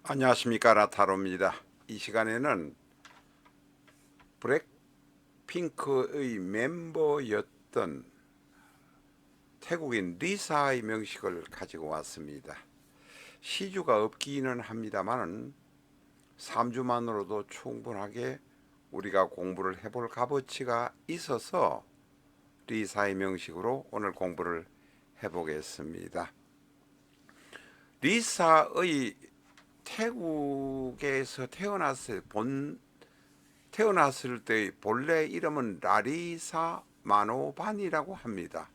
안녕하십니까, 라타로입니다. 이 시간에는 블랙핑크의 멤버였던 태국인 리사의 명식을 가지고 왔습니다. 시주가 없기는 합니다만은 3주만으로도 충분하게 우리가 공부를 해볼 값어치가 있어서 리사의 명식으로 오늘 공부를 해보겠습니다. 리사의 태국에서 태어났을 때의 본래 이름은 라리사 마노반이라고 합니다.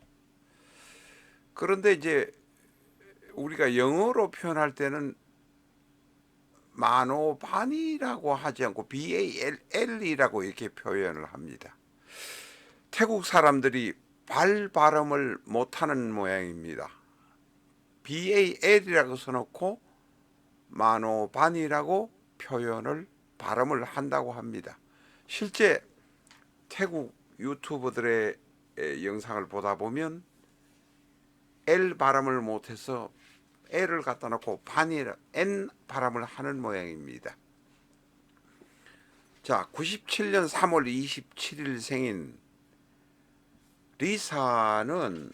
그런데 이제 우리가 영어로 표현할 때는 마노반이라고 하지 않고 BALL이라고 이렇게 표현을 합니다. 태국 사람들이 발 발음을 못하는 모양입니다. BAL이라고 써놓고 마노반이라고 표현을 발음을 한다고 합니다. 실제 태국 유튜버들의 영상을 보다 보면 L 발음을 못해서 L을 갖다 놓고 N 발음을 하는 모양입니다. 자, 97년 3월 27일 생인 리사는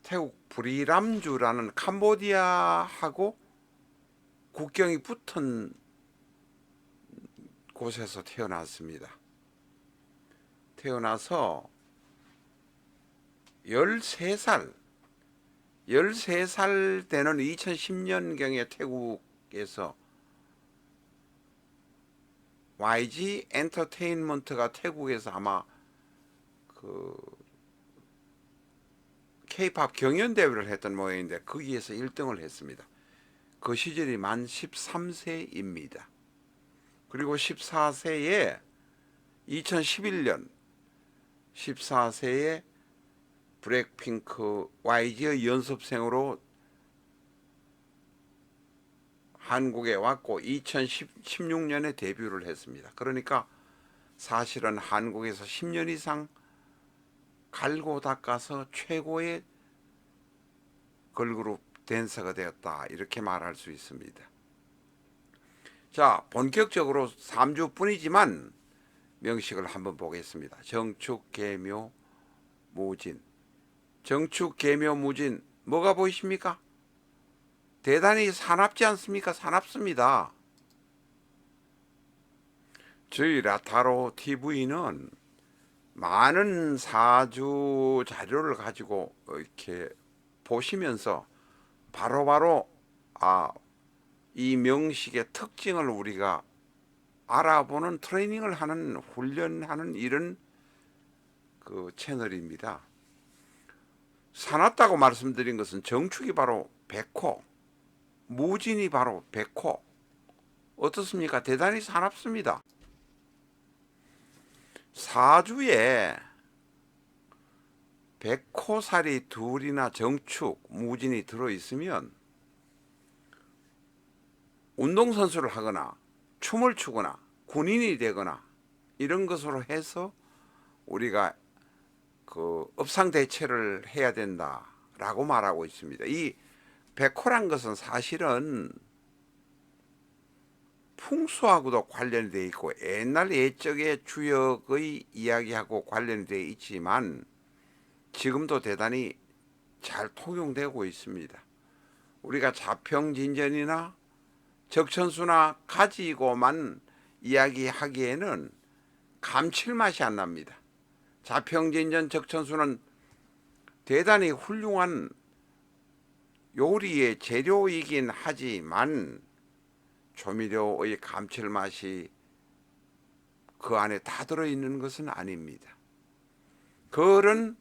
태국 브리람주라는 캄보디아하고 국경이 붙은 곳에서 태어났습니다. 태어나서 13살 되는 2010년경에 태국에서 YG 엔터테인먼트가 태국에서 아마 그 K-팝 경연대회를 했던 모양인데 거기에서 1등을 했습니다. 그 시절이 만 13세입니다. 그리고 14세에 2011년 14세에 블랙핑크 YG의 연습생으로 한국에 왔고 2016년에 데뷔를 했습니다. 그러니까 사실은 한국에서 10년 이상 갈고 닦아서 최고의 걸그룹 댄서가 되었다, 이렇게 말할 수 있습니다. 자, 본격적으로 3주뿐이지만 명식을 한번 보겠습니다. 정축, 계묘, 무진. 정축, 계묘, 무진, 뭐가 보이십니까? 대단히 사납지 않습니까? 사납습니다. 저희 라타로 TV는 많은 사주 자료를 가지고 이렇게 보시면서 바로바로 이 명식의 특징을 우리가 알아보는 트레이닝을 하는, 훈련하는 이런 그 채널입니다. 사납다고 말씀드린 것은 정축이 바로 백호, 무진이 바로 백호. 어떻습니까? 대단히 사납습니다. 사주에 백호살이 둘이나 정축, 무진이 들어있으면 운동선수를 하거나 춤을 추거나 군인이 되거나 이런 것으로 해서 우리가 그 업상대체를 해야 된다라고 말하고 있습니다. 이 백호란 것은 사실은 풍수하고도 관련이 되어 있고 옛날 옛적의 주역의 이야기하고 관련이 되어 있지만 지금도 대단히 잘 통용되고 있습니다. 우리가 자평진전이나 적천수나 가지고만 이야기하기에는 감칠맛이 안 납니다. 자평진전, 적천수는 대단히 훌륭한 요리의 재료이긴 하지만 조미료의 감칠맛이 그 안에 다 들어있는 것은 아닙니다. 그런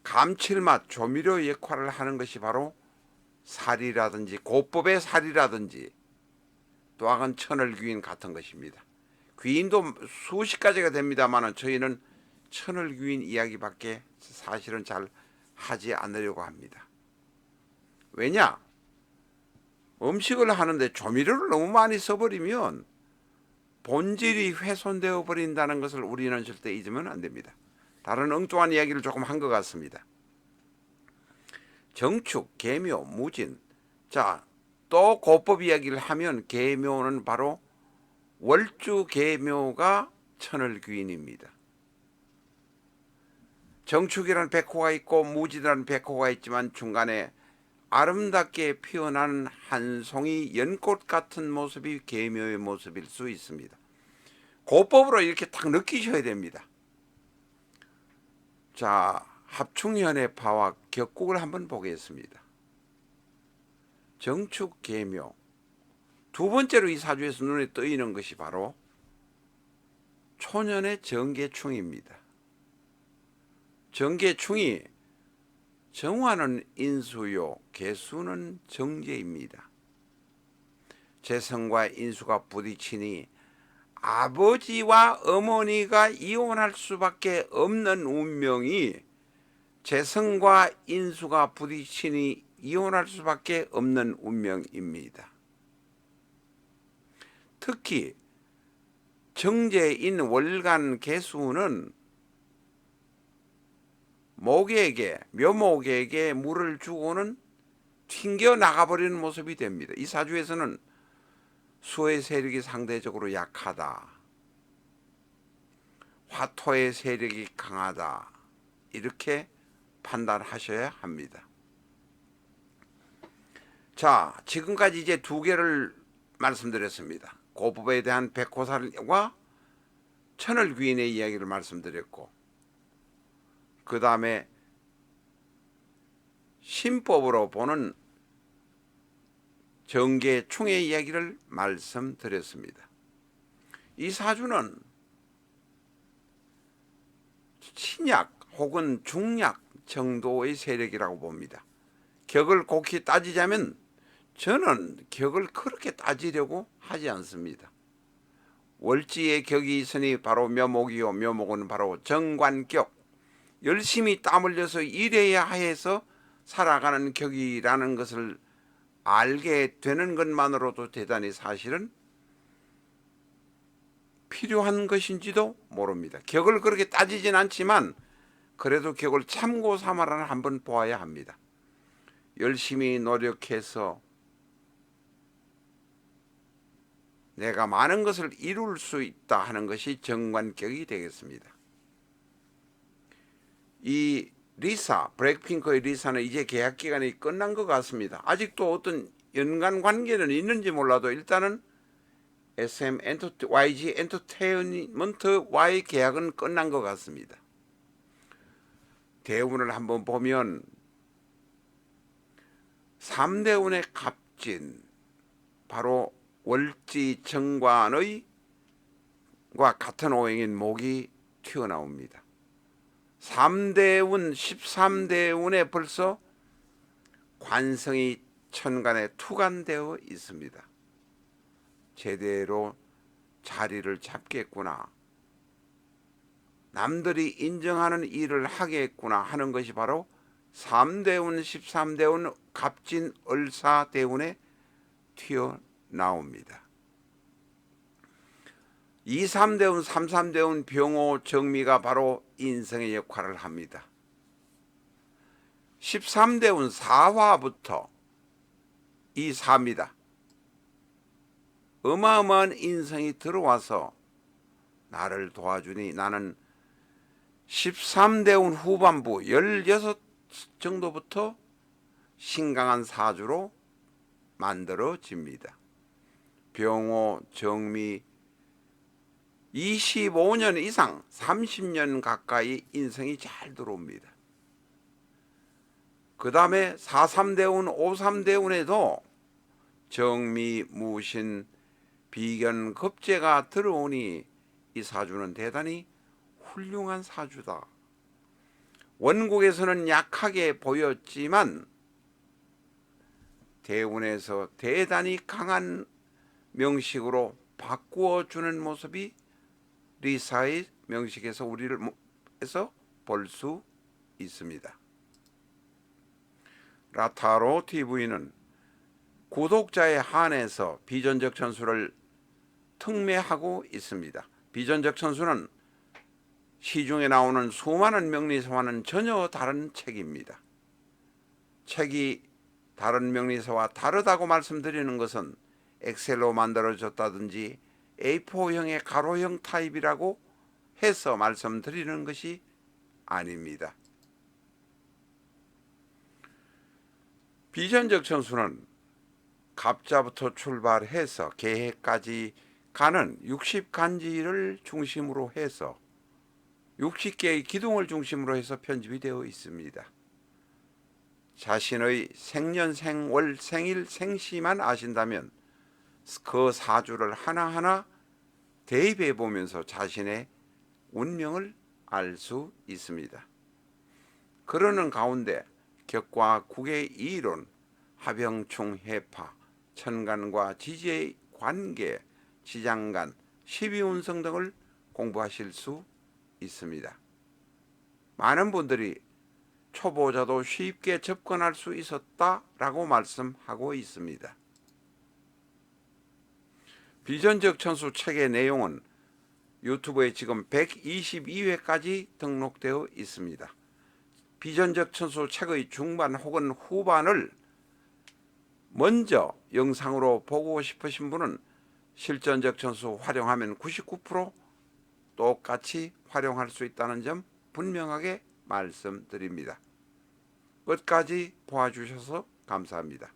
감칠맛, 조미료 역할을 하는 것이 바로 살이라든지 고법의 살이라든지 또한 천을귀인 같은 것입니다. 귀인도 수십 가지가 됩니다만 저희는 천을귀인 이야기밖에 사실은 잘 하지 않으려고 합니다. 왜냐? 음식을 하는데 조미료를 너무 많이 써버리면 본질이 훼손되어 버린다는 것을 우리는 절대 잊으면 안 됩니다. 다른 엉뚱한 이야기를 조금 한 것 같습니다. 정축, 계묘, 무진. 자, 또 고법 이야기를 하면 계묘는 바로 월주 계묘가 천을귀인입니다. 정축이라는 백호가 있고 무지라는 백호가 있지만 중간에 아름답게 피어나는 한 송이 연꽃 같은 모습이 계묘의 모습일 수 있습니다. 고법으로 이렇게 딱 느끼셔야 됩니다. 자, 합충현의 파와 격국을 한번 보겠습니다. 정축 계묘. 두 번째로 이 사주에서 눈에 떠있는 것이 바로 초년의 정계충입니다. 정계충이 정화는 인수요, 계수는 정제입니다. 재성과 인수가 부딪히니 아버지와 어머니가 이혼할 수밖에 없는 운명이 재성과 인수가 부딪히니 이혼할 수밖에 없는 운명입니다. 특히 정제인 월간 계수는 목에게, 묘목에게 물을 주고는 튕겨 나가버리는 모습이 됩니다. 이 사주에서는 수의 세력이 상대적으로 약하다, 화토의 세력이 강하다, 이렇게 판단하셔야 합니다. 자, 지금까지 이제 두 개를 말씀드렸습니다. 고법에 대한 백호살과 천을귀인의 이야기를 말씀드렸고, 그 다음에 신법으로 보는 정계충의 이야기를 말씀드렸습니다. 이 사주는 신약 혹은 중약 정도의 세력이라고 봅니다. 격을 곡히 따지자면 저는 격을 그렇게 따지려고 하지 않습니다. 월지의 격이 있으니 바로 묘목이요, 묘목은 바로 정관격, 열심히 땀 흘려서 일해야 해서 살아가는 격이라는 것을 알게 되는 것만으로도 대단히 사실은 필요한 것인지도 모릅니다. 격을 그렇게 따지진 않지만 그래도 격을 참고 삼아라 한번 보아야 합니다. 열심히 노력해서 내가 많은 것을 이룰 수 있다 하는 것이 정관격이 되겠습니다. 이 리사, 블랙핑크의 리사는 이제 계약 기간이 끝난 것 같습니다. 아직도 어떤 연관 관계는 있는지 몰라도 일단은 YG 엔터테인먼트와의 계약은 끝난 것 같습니다. 대운을 한번 보면 3대운의 갑진, 바로 월지 정관의 과 같은 오행인 목이 튀어나옵니다. 3대운, 13대운에 벌써 관성이 천간에 투관되어 있습니다. 제대로 자리를 잡겠구나, 남들이 인정하는 일을 하겠구나 하는 것이 바로 3대운, 13대운, 갑진, 을사대운에 튀어나옵니다. 2, 3대운, 3, 3대운, 병호, 정미가 바로 인성의 역할을 합니다. 13대운 4화부터 이 4입니다. 어마어마한 인성이 들어와서 나를 도와주니 나는 13대운 후반부 16 정도부터 신강한 사주로 만들어집니다. 병호, 정미 25년 이상 30년 가까이 인성이 잘 들어옵니다. 그 다음에 4, 3대운, 5, 3대운에도 정미, 무신, 비견, 급제가 들어오니 이 사주는 대단히 훌륭한 사주다. 원국에서는 약하게 보였지만 대운에서 대단히 강한 명식으로 바꾸어주는 모습이 리사의 명식에서 우리를 볼 수 있습니다. 라타로 TV는 구독자에 한해서 비전적 천수를 특매하고 있습니다. 비전적 천수는 시중에 나오는 수많은 명리서와는 전혀 다른 책입니다. 책이 다른 명리서와 다르다고 말씀드리는 것은 엑셀로 만들어졌다든지 A4형의 가로형 타입이라고 해서 말씀드리는 것이 아닙니다. 비전적 천수는 갑자부터 출발해서 개해까지 가는 60간지를 중심으로 해서 60개의 기둥을 중심으로 해서 편집이 되어 있습니다. 자신의 생년, 생월, 생일, 생시만 아신다면 그 사주를 하나하나 대입해 보면서 자신의 운명을 알 수 있습니다. 그러는 가운데 격과 국의 이론, 하병충 해파, 천간과 지지의 관계, 지장간, 12운성 등을 공부하실 수 있습니다. 많은 분들이 초보자도 쉽게 접근할 수 있었다라고 말씀하고 있습니다. 비전적 천수 책의 내용은 유튜브에 지금 122회까지 등록되어 있습니다. 비전적 천수 책의 중반 혹은 후반을 먼저 영상으로 보고 싶으신 분은 실전적 천수 활용하면 99% 똑같이 활용할 수 있다는 점 분명하게 말씀드립니다. 끝까지 봐주셔서 감사합니다.